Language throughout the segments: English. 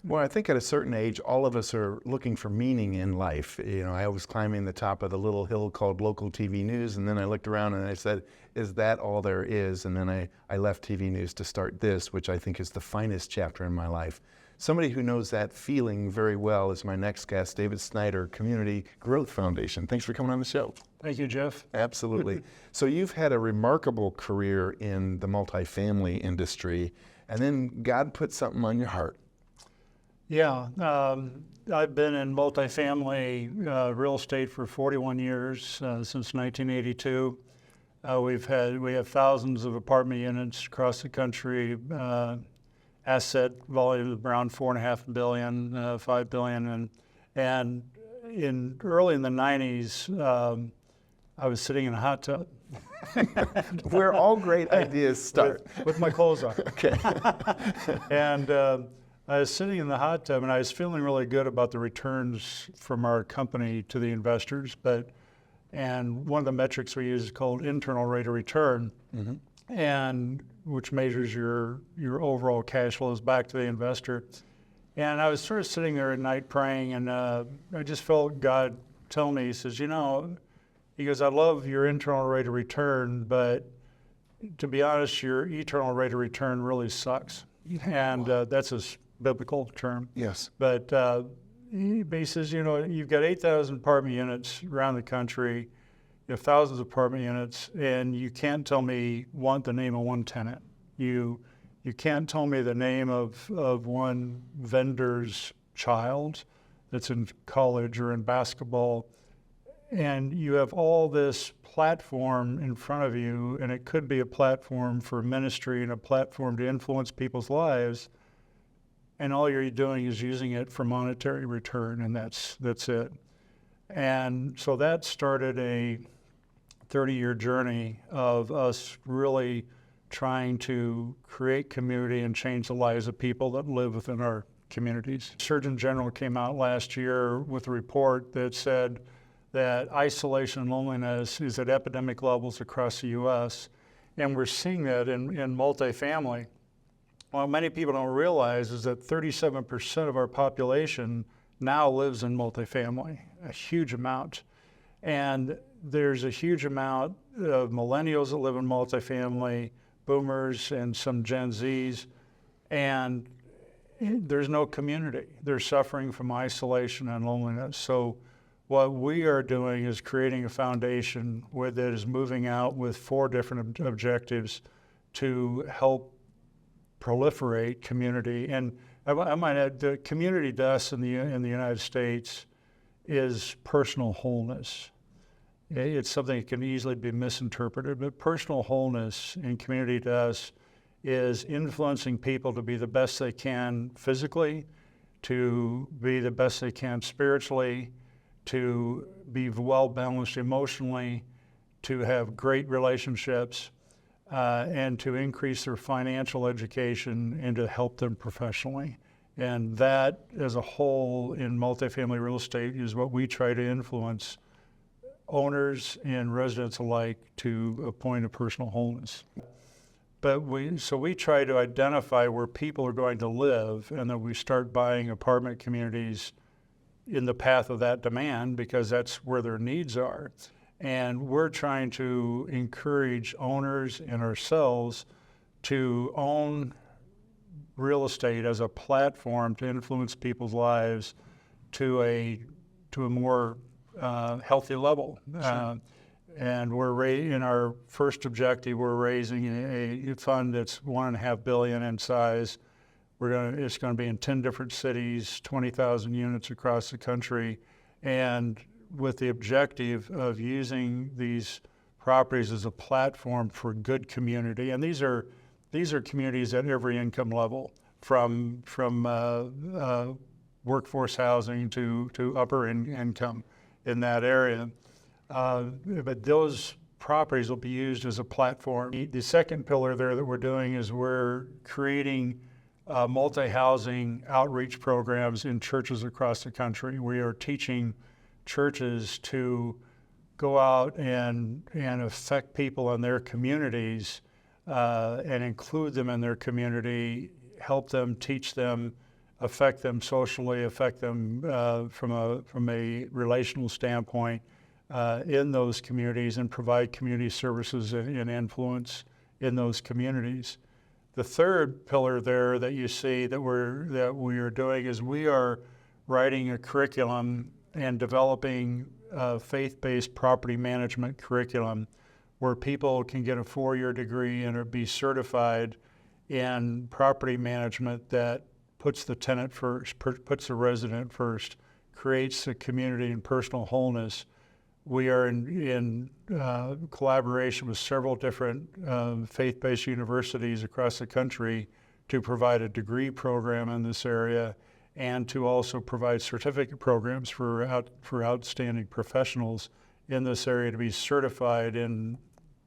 Well, I think at a certain age, all of us are looking for meaning in life. I was climbing the top of the little hill called local TV news, and then I looked around and I said, is that all there is? And then I left TV news to start this, which I think is the finest chapter in my life. Somebody who knows that feeling very well is my next guest, David Snyder, Community Growth Foundation. Thanks for coming on the show. Thank you, Jeff. Absolutely. So you've had a remarkable career in the multifamily industry, and then God put something on your heart. Yeah, I've been in multifamily real estate for 41 years, since 1982. We have thousands of apartment units across the country, asset volume of around $4.5 billion, 5 billion, and early in the 90s, I was sitting in a hot tub. Where all great ideas start. With my clothes on. Okay. And I was sitting in the hot tub and I was feeling really good about the returns from our company to the investors. And one of the metrics we use is called internal rate of return, and which measures your overall cash flows back to the investor. And I was sort of sitting there at night praying, and I just felt God tell me, he says, he goes, I love your internal rate of return, but to be honest, your eternal rate of return really sucks. And that's a biblical term. Yes. But he says, you've got 8,000 apartment units around the country, you have thousands of apartment units, and you can't tell me the name of one tenant. You can't tell me the name of one vendor's child that's in college or in basketball. And you have all this platform in front of you, and it could be a platform for ministry and a platform to influence people's lives. And all you're doing is using it for monetary return, and that's it. And so that started a 30-year journey of us really trying to create community and change the lives of people that live within our communities. Surgeon General came out last year with a report that said that isolation and loneliness is at epidemic levels across the U.S., and we're seeing that in multifamily. What many people don't realize is that 37% of our population now lives in multifamily, a huge amount. And there's a huge amount of millennials that live in multifamily, boomers, and some Gen Zs, and there's no community. They're suffering from isolation and loneliness. So what we are doing is creating a foundation that is moving out with 4 different objectives to help proliferate community. And I might add, the community to us in the United States is personal wholeness. It's something that can easily be misinterpreted, but personal wholeness in community to us is influencing people to be the best they can physically, to be the best they can spiritually, to be well-balanced emotionally, to have great relationships, and to increase their financial education and to help them professionally. And that, as a whole, in multifamily real estate, is what we try to influence owners and residents alike to a point of personal wholeness. But we try to identify where people are going to live, and then we start buying apartment communities in the path of that demand because that's where their needs are. And we're trying to encourage owners and ourselves to own real estate as a platform to influence people's lives to a more healthy level. Sure. And in our first objective, we're raising a fund that's $1.5 billion in size. It's going to be in 10 different cities, 20,000 units across the country, and with the objective of using these properties as a platform for good community. And these are communities at every income level, from workforce housing to upper income in that area. But those properties will be used as a platform. The second pillar there that we're doing is we're creating multi-housing outreach programs in churches across the country. We are teaching churches to go out and affect people in their communities and include them in their community, help them, teach them affect them socially, affect them from a relational standpoint in those communities, and provide community services and influence in those communities. The third pillar there that you see that we are doing is we are writing a curriculum and developing a faith-based property management curriculum where people can get a 4-year degree and be certified in property management that puts the tenant first, puts the resident first, creates a community and personal wholeness. We are in collaboration with several different faith-based universities across the country to provide a degree program in this area, and to also provide certificate programs for outstanding professionals in this area to be certified in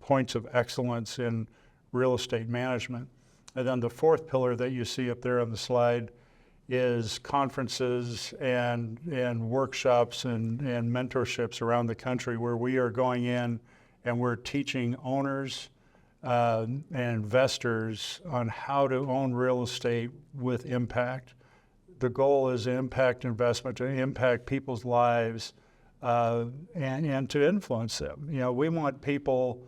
points of excellence in real estate management. And then the fourth pillar that you see up there on the slide is conferences and workshops and mentorships around the country, where we are going in and we're teaching owners and investors on how to own real estate with impact. The goal is impact investment, to impact people's lives and to influence them. You know, we want people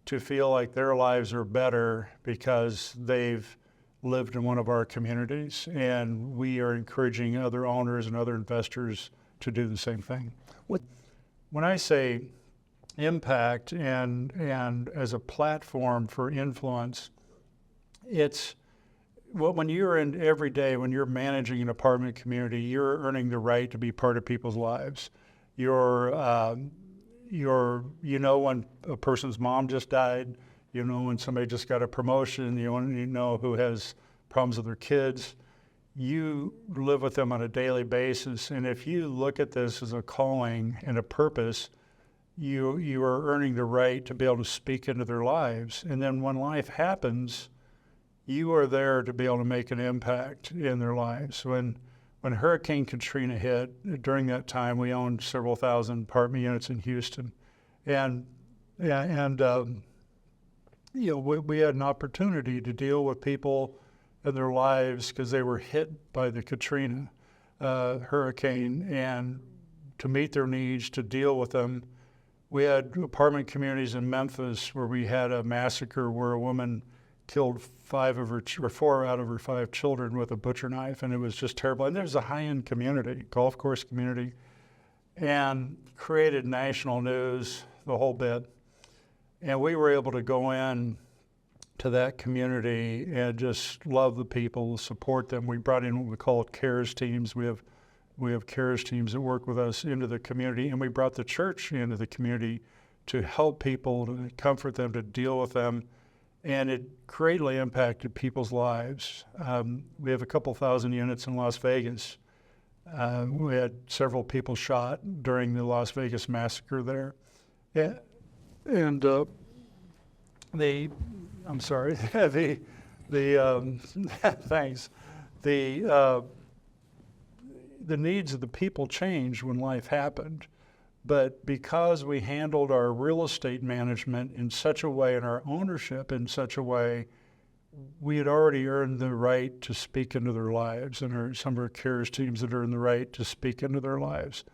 to feel like their lives are better because they've lived in one of our communities, and we are encouraging other owners and other investors to do the same thing. When I say impact and as a platform for influence, it's when you're in every day, when you're managing an apartment community, you're earning the right to be part of people's lives. You know when a person's mom just died, you know when somebody just got a promotion, you know who has problems with their kids. You live with them on a daily basis, and if you look at this as a calling and a purpose, you are earning the right to be able to speak into their lives. And then when life happens, you are there to be able to make an impact in their lives. When Hurricane Katrina hit, during that time, we owned several thousand apartment units in Houston, and we had an opportunity to deal with people in their lives because they were hit by the Katrina hurricane, and to meet their needs, to deal with them. We had apartment communities in Memphis where we had a massacre where a woman killed 4 out of her 5 children with a butcher knife, and it was just terrible. And there's a high-end community, golf course community, and created national news, the whole bit. And we were able to go in to that community and just love the people, support them. We brought in what we call CARES teams. We have CARES teams that work with us into the community, and we brought the church into the community to help people, to comfort them, to deal with them. And it greatly impacted people's lives. We have a couple thousand units in Las Vegas. We had several people shot during the Las Vegas massacre there. Yeah. And I'm sorry, thanks. The needs of the people changed when life happened. But because we handled our real estate management in such a way and our ownership in such a way, we had already earned the right to speak into their lives, and some of our CARES teams that earned the right to speak into their lives.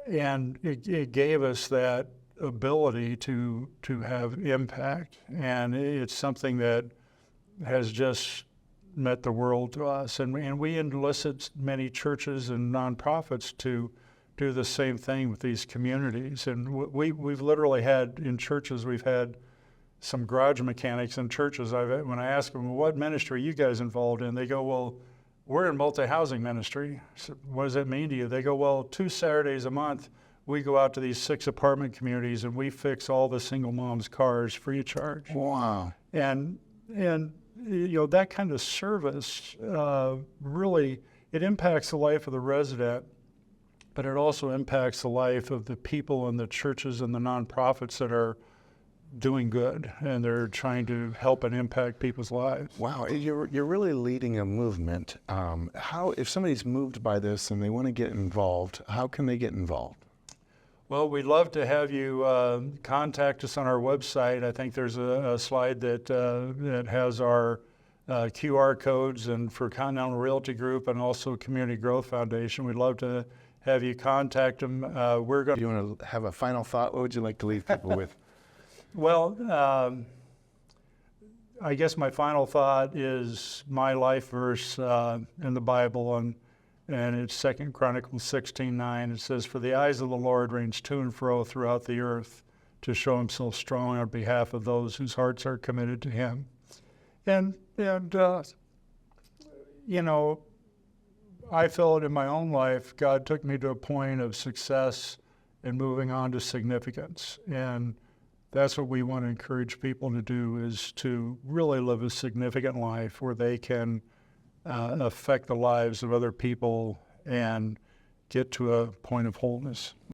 And it gave us that ability to have impact, and it's something that has just meant the world to us. And we enlisted many churches and nonprofits to do the same thing with these communities. And we've literally had, in churches, we've had some garage mechanics in churches. When I ask them, what ministry are you guys involved in? They go, well, we're in multi-housing ministry. So what does that mean to you? They go, well, 2 Saturdays a month, we go out to these 6 apartment communities and we fix all the single moms' cars free of charge. Wow. And that kind of service really, it impacts the life of the resident, but it also impacts the life of the people in the churches and the nonprofits that are doing good, and they're trying to help and impact people's lives. Wow, you're really leading a movement. If somebody's moved by this and they want to get involved, how can they get involved? Well, we'd love to have you contact us on our website. I think there's a slide that has our QR codes, and for Continental Realty Group and also Community Growth Foundation. We'd love to have you contact them. We're going Do you want to have a final thought? What would you like to leave people with? Well, I guess my final thought is my life verse in the Bible, and it's 2 Chronicles 16:9. It says, "For the eyes of the Lord range to and fro throughout the earth to show himself strong on behalf of those whose hearts are committed to him." And you know, I felt in my own life, God took me to a point of success and moving on to significance. And that's what we want to encourage people to do, is to really live a significant life where they can affect the lives of other people and get to a point of wholeness.